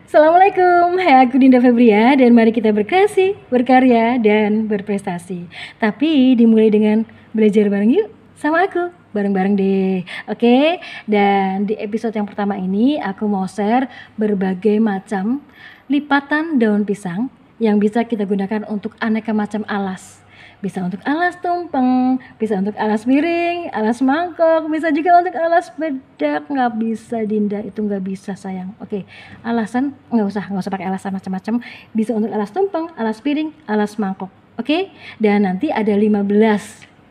Assalamualaikum, hai aku Dinda Febria dan mari kita berkreasi, berkarya, dan berprestasi. Tapi dimulai dengan belajar bareng yuk sama aku, bareng-bareng deh. Oke, dan di episode yang pertama ini aku mau share berbagai macam lipatan daun pisang yang bisa kita gunakan untuk aneka macam alas. Bisa untuk alas tumpeng, bisa untuk alas piring, alas mangkok, bisa juga untuk alas bedak. Nggak bisa Dinda, itu nggak bisa sayang. Oke, alasan nggak usah pakai alasan macam-macam. Bisa untuk alas tumpeng, alas piring, alas mangkok. Oke, dan nanti ada 15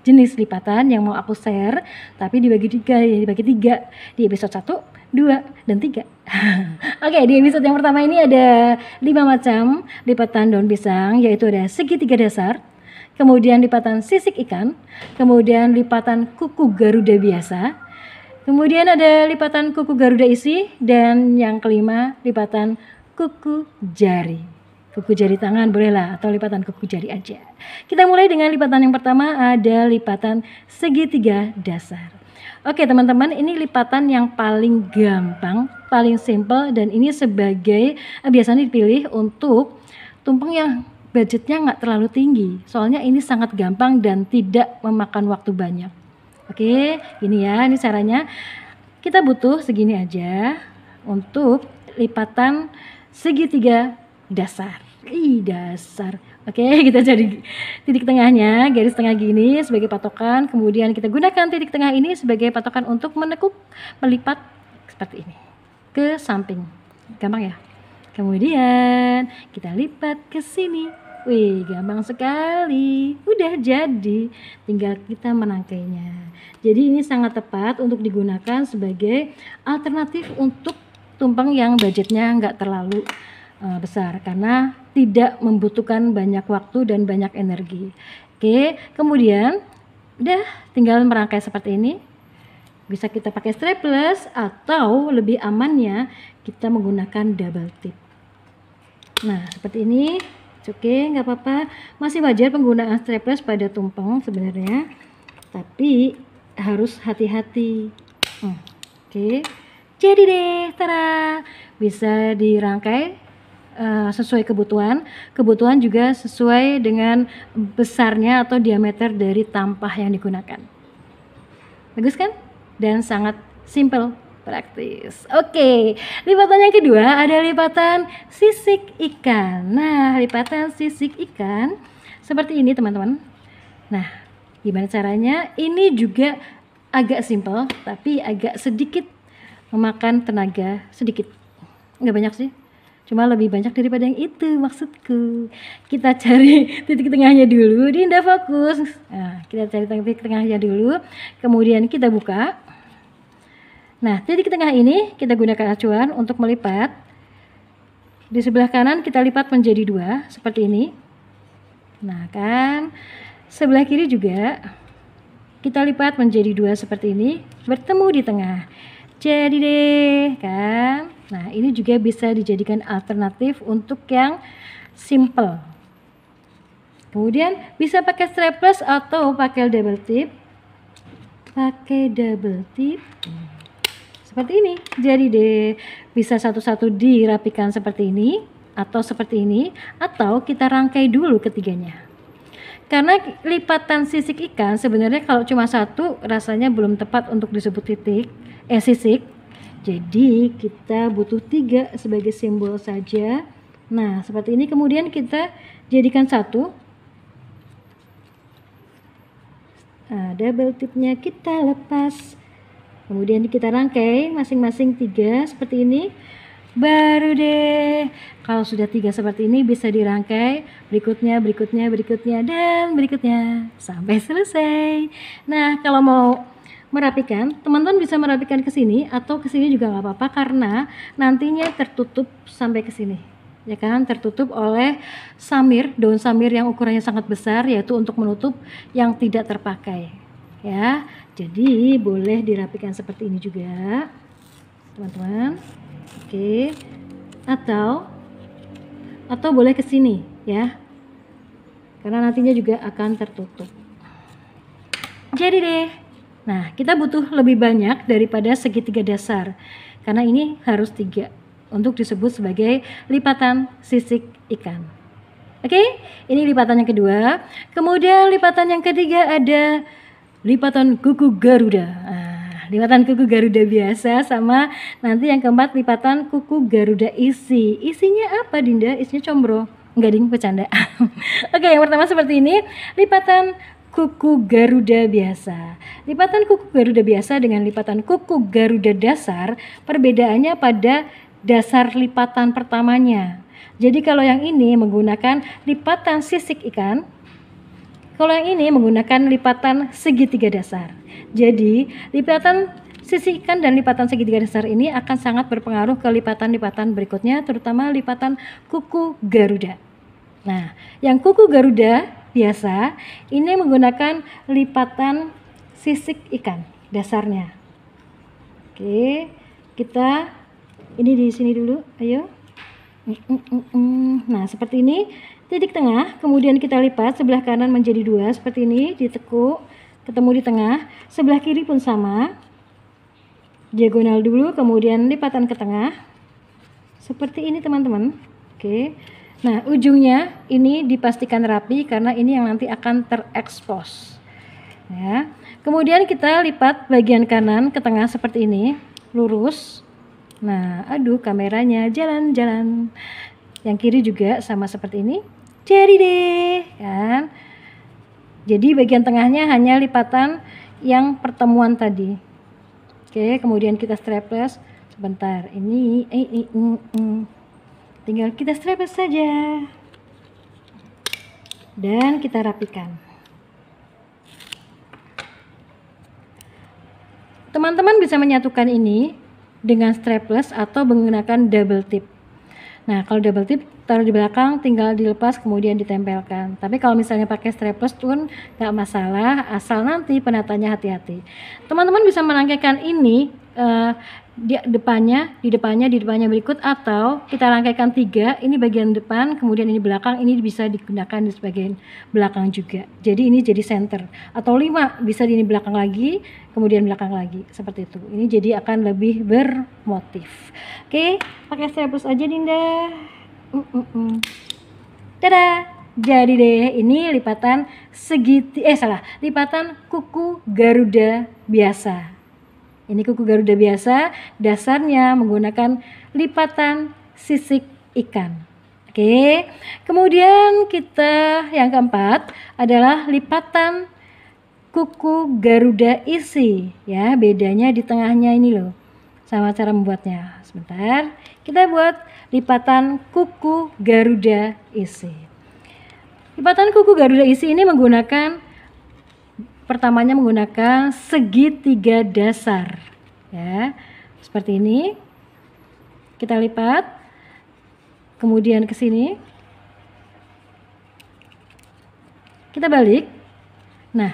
jenis lipatan yang mau aku share, tapi dibagi tiga di episode 1, 2, dan 3. Oke, di episode yang pertama ini ada 5 macam lipatan daun pisang, yaitu ada segitiga dasar, kemudian lipatan sisik ikan, kemudian lipatan kuku Garuda biasa, kemudian ada lipatan kuku Garuda isi, dan yang kelima lipatan kuku jari. Kuku jari tangan bolehlah, atau lipatan kuku jari aja. Kita mulai dengan lipatan yang pertama, ada lipatan segitiga dasar. Oke teman-teman, ini lipatan yang paling gampang, paling simple, dan ini sebagai biasanya dipilih untuk tumpeng yang budgetnya nggak terlalu tinggi, soalnya ini sangat gampang dan tidak memakan waktu banyak. Oke, ini ya, ini caranya. Kita butuh segini aja untuk lipatan segitiga dasar. Dasar. Oke, kita cari titik tengahnya, garis tengah gini sebagai patokan. Kemudian kita gunakan titik tengah ini sebagai patokan untuk menekuk, melipat seperti ini ke samping. Gampang ya? Kemudian kita lipat ke sini. Wih, gampang sekali. Udah jadi, tinggal kita menangkainya. Jadi ini sangat tepat untuk digunakan sebagai alternatif untuk tumpeng yang budgetnya nggak terlalu besar, karena tidak membutuhkan banyak waktu dan banyak energi. Oke, kemudian udah tinggal merangkai seperti ini. Bisa kita pakai strapless atau lebih amannya kita menggunakan double tip. Nah, seperti ini. Oke, nggak apa-apa. Masih wajar penggunaan strapless pada tumpeng sebenarnya, tapi harus hati-hati. Oke, jadi deh, tara, bisa dirangkai sesuai kebutuhan. Kebutuhan juga sesuai dengan besarnya atau diameter dari tampah yang digunakan. Bagus kan? Dan sangat simple, praktis. Oke, lipatan yang kedua ada lipatan sisik ikan. Nah, lipatan sisik ikan seperti ini teman-teman. Nah, gimana caranya? Ini juga agak simple, tapi agak sedikit memakan tenaga, sedikit. Nggak banyak sih, cuma lebih banyak daripada yang itu maksudku. Kita cari titik tengahnya dulu, Dinda fokus. Nah, kita cari titik tengahnya dulu, kemudian kita buka. Nah, titik tengah ini kita gunakan acuan untuk melipat. Di sebelah kanan kita lipat menjadi 2 seperti ini. Nah kan, sebelah kiri juga kita lipat menjadi 2 seperti ini, bertemu di tengah. Jadi deh kan. Nah, ini juga bisa dijadikan alternatif untuk yang simple. Kemudian bisa pakai strapless atau pakai double tip. Pakai double tip. Seperti ini, jadi deh bisa satu-satu dirapikan seperti ini, atau seperti ini, atau kita rangkai dulu ketiganya. Karena lipatan sisik ikan sebenarnya kalau cuma satu rasanya belum tepat untuk disebut sisik. Jadi kita butuh 3 sebagai simbol saja. Nah seperti ini, kemudian kita jadikan satu. Nah, double tipnya kita lepas. Kemudian kita rangkai masing-masing 3 seperti ini. Baru deh, kalau sudah 3 seperti ini bisa dirangkai berikutnya, dan berikutnya sampai selesai. Nah, kalau mau merapikan, teman-teman bisa merapikan ke sini atau ke sini juga nggak apa-apa, karena nantinya tertutup sampai ke sini. Ya kan, tertutup oleh samir, daun samir yang ukurannya sangat besar, yaitu untuk menutup yang tidak terpakai. Ya, jadi boleh dirapikan seperti ini juga, teman-teman. Oke, atau boleh ke sini ya, karena nantinya juga akan tertutup. Jadi deh, nah kita butuh lebih banyak daripada segitiga dasar, karena ini harus 3. untuk disebut sebagai lipatan sisik ikan. Oke, ini lipatan yang kedua. Kemudian lipatan yang ketiga ada lipatan kuku Garuda. Lipatan kuku Garuda biasa sama nanti yang keempat lipatan kuku Garuda isi. Isinya apa Dinda? Isinya combro. Enggak ding, bercanda. Oke, yang pertama seperti ini, lipatan kuku Garuda biasa. Lipatan kuku Garuda biasa dengan lipatan kuku Garuda dasar, perbedaannya pada dasar lipatan pertamanya. Jadi kalau yang ini menggunakan lipatan sisik ikan, kalau yang ini menggunakan lipatan segitiga dasar. Jadi lipatan sisik ikan dan lipatan segitiga dasar ini akan sangat berpengaruh ke lipatan-lipatan berikutnya, terutama lipatan kuku Garuda. Nah, yang kuku Garuda biasa ini menggunakan lipatan sisik ikan dasarnya. Oke, kita ini di sini dulu, ayo. Nah, seperti ini, titik tengah, kemudian kita lipat sebelah kanan menjadi 2 seperti ini, ditekuk, ketemu di tengah, sebelah kiri pun sama, diagonal dulu, kemudian lipatan ke tengah, seperti ini teman-teman. Oke, nah ujungnya ini dipastikan rapi karena ini yang nanti akan terekspos. Ya, kemudian kita lipat bagian kanan ke tengah seperti ini, lurus. Nah, aduh kameranya jalan-jalan. Yang kiri juga sama seperti ini. Jadi deh, kan? Jadi bagian tengahnya hanya lipatan yang pertemuan tadi. Oke, kemudian kita strapless. Sebentar, ini tinggal kita strapless saja. Dan kita rapikan. Teman-teman bisa menyatukan ini dengan strapless atau menggunakan double tip. Nah, kalau double tip taruh di belakang, tinggal dilepas kemudian ditempelkan. Tapi kalau misalnya pakai strapless pun nggak masalah, asal nanti penatanya hati-hati. Teman-teman bisa merangkaikan ini di depannya berikut, atau kita rangkaikan 3, ini bagian depan, kemudian ini belakang, ini bisa digunakan di sebagian belakang juga. Jadi ini jadi center, atau 5 bisa di ini belakang lagi, kemudian belakang lagi, seperti itu. Ini jadi akan lebih bermotif. Oke, pakai strapless aja Dinda. Dadah. Jadi deh, ini lipatan lipatan kuku Garuda biasa. Ini kuku Garuda biasa, dasarnya menggunakan lipatan sisik ikan. Oke, kemudian kita yang keempat adalah lipatan kuku Garuda isi. Ya, bedanya di tengahnya ini loh, sama cara membuatnya. Sebentar, kita buat lipatan kuku Garuda isi. Lipatan kuku Garuda isi ini pertamanya menggunakan segitiga dasar, ya, seperti ini. Kita lipat, kemudian ke sini, kita balik. Nah,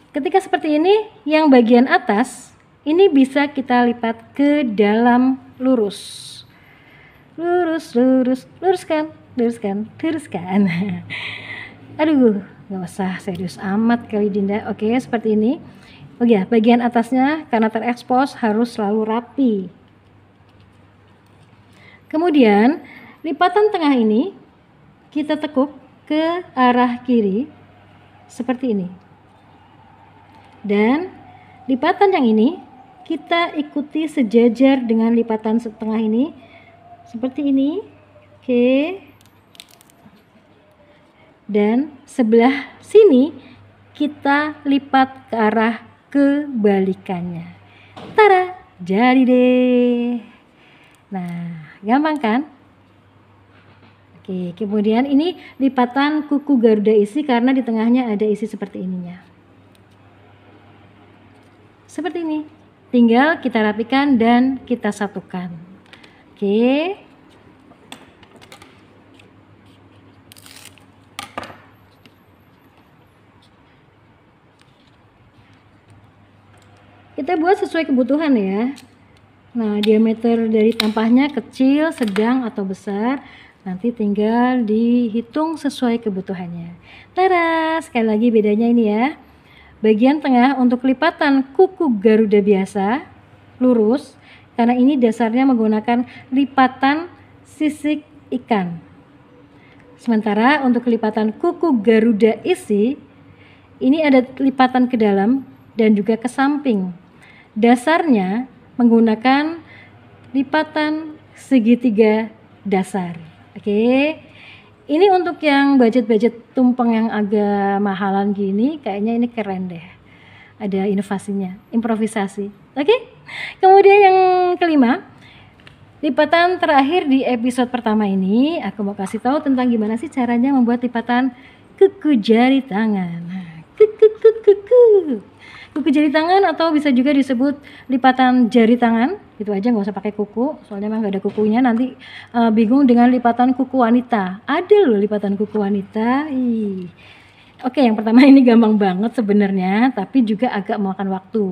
ketika seperti ini, yang bagian atas ini bisa kita lipat ke dalam lurus, luruskan. Aduh, nggak usah serius amat kali Dinda. Oke, seperti ini. Oh ya, bagian atasnya karena terekspos harus selalu rapi. Kemudian lipatan tengah ini kita tekuk ke arah kiri seperti ini. Dan lipatan yang ini kita ikuti sejajar dengan lipatan setengah ini seperti ini. Oke. Dan sebelah sini kita lipat ke arah kebalikannya. Tara, jadi deh. Nah, gampang kan? Oke, kemudian ini lipatan kuku Garuda isi karena di tengahnya ada isi seperti ininya. Seperti ini. Tinggal kita rapikan dan kita satukan. Oke. Kita buat sesuai kebutuhan ya. Nah, diameter dari tampahnya kecil, sedang, atau besar. Nanti tinggal dihitung sesuai kebutuhannya. Tara, sekali lagi bedanya ini ya. Bagian tengah untuk lipatan kuku Garuda biasa, lurus. karena ini dasarnya menggunakan lipatan sisik ikan. Sementara untuk lipatan kuku Garuda isi, ini ada lipatan ke dalam dan juga ke samping. Dasarnya menggunakan lipatan segitiga dasar. Oke. Ini untuk yang budget-budget tumpeng yang agak mahalan gini, kayaknya ini keren deh. Ada inovasinya, improvisasi. Oke. Kemudian yang kelima, lipatan terakhir di episode pertama ini, aku mau kasih tahu tentang gimana sih caranya membuat lipatan kuku jari tangan. Nah, kuku jari tangan atau bisa juga disebut lipatan jari tangan, itu aja, nggak usah pakai kuku, soalnya memang nggak ada kukunya. Nanti bingung dengan lipatan kuku wanita. Ada loh lipatan kuku wanita. Oke, yang pertama ini gampang banget sebenarnya, tapi juga agak memakan waktu.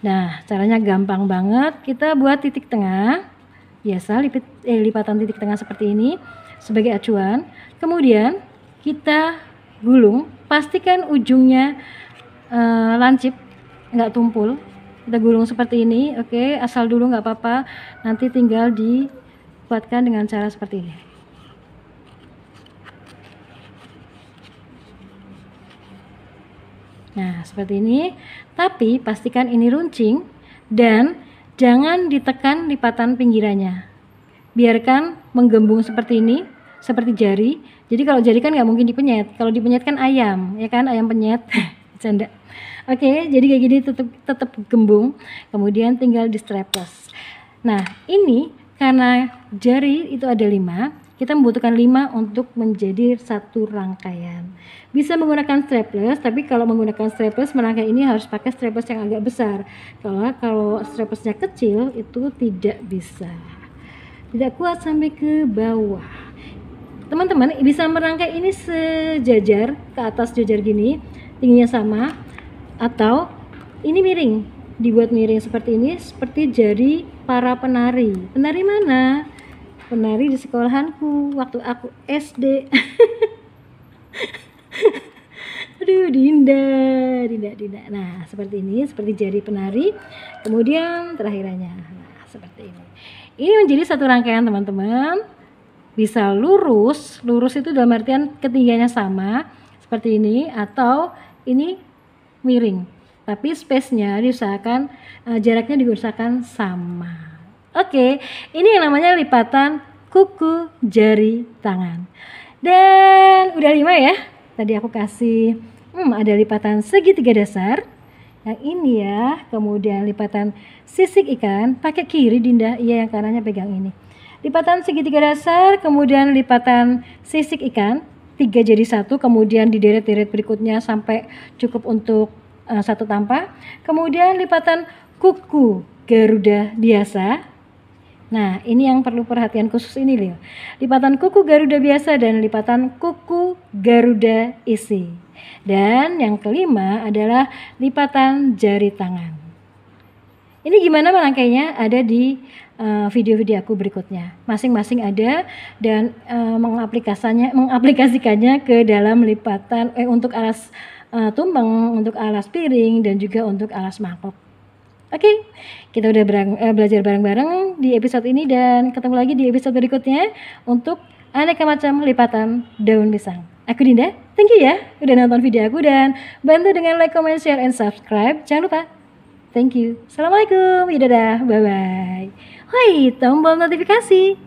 Nah, caranya gampang banget. Kita buat titik tengah. Biasa lipatan titik tengah seperti ini sebagai acuan. Kemudian kita gulung, pastikan ujungnya lancip, nggak tumpul. Kita gulung seperti ini, oke, asal dulu nggak apa-apa. Nanti tinggal dikuatkan dengan cara seperti ini. Nah, seperti ini. Tapi pastikan ini runcing dan jangan ditekan lipatan pinggirannya. Biarkan menggembung seperti ini, seperti jari. Jadi kalau jari kan nggak mungkin dipenyet. Kalau dipenyet kan ayam, ya kan, ayam penyet. Canda. Oke, jadi kayak gini tetap gembung. Kemudian tinggal di strapless. Nah, ini karena jari itu ada 5, kita membutuhkan 5 untuk menjadi satu rangkaian. Bisa menggunakan strapless, tapi kalau menggunakan strapless merangkai ini harus pakai strapless yang agak besar. Kalau straplessnya kecil itu tidak bisa, tidak kuat sampai ke bawah. Teman-teman bisa merangkai ini sejajar ke atas, jajar gini, tingginya sama, atau ini miring, dibuat miring seperti ini, seperti jari para penari. Penari mana? Penari di sekolahanku waktu aku SD. Aduh, Dinda. Nah, seperti ini, seperti jari penari. Kemudian terakhirannya, nah, seperti ini. Ini menjadi satu rangkaian, teman-teman. Bisa lurus itu dalam artian ketinggiannya sama, seperti ini, atau ini miring. Tapi space-nya diusahakan, jaraknya diusahakan sama. Oke, ini yang namanya lipatan kuku jari tangan. Dan udah 5 ya. Tadi aku kasih ada lipatan segitiga dasar. Yang ini ya, kemudian lipatan sisik ikan, pakai kiri Dinda, iya yang kanannya pegang ini. Lipatan segitiga dasar, kemudian lipatan sisik ikan, 3 jadi 1, kemudian dideret-deret berikutnya sampai cukup untuk 1 tampah. Kemudian lipatan kuku Garuda biasa. Nah, ini yang perlu perhatian khusus ini loh. Lipatan kuku Garuda biasa dan lipatan kuku Garuda isi. Dan yang kelima adalah lipatan jari tangan. Ini gimana merangkainya? Ada di video-video aku berikutnya. Masing-masing ada dan mengaplikasikannya ke dalam lipatan untuk alas tumpeng, untuk alas piring dan juga untuk alas mangkok. Oke, kita udah belajar bareng-bareng di episode ini dan ketemu lagi di episode berikutnya untuk aneka macam lipatan daun pisang. Aku Dinda, thank you ya udah nonton video aku dan bantu dengan like, comment, share, and subscribe. Jangan lupa. Thank you. Assalamualaikum. Dadah. Bye-bye. Tombol notifikasi.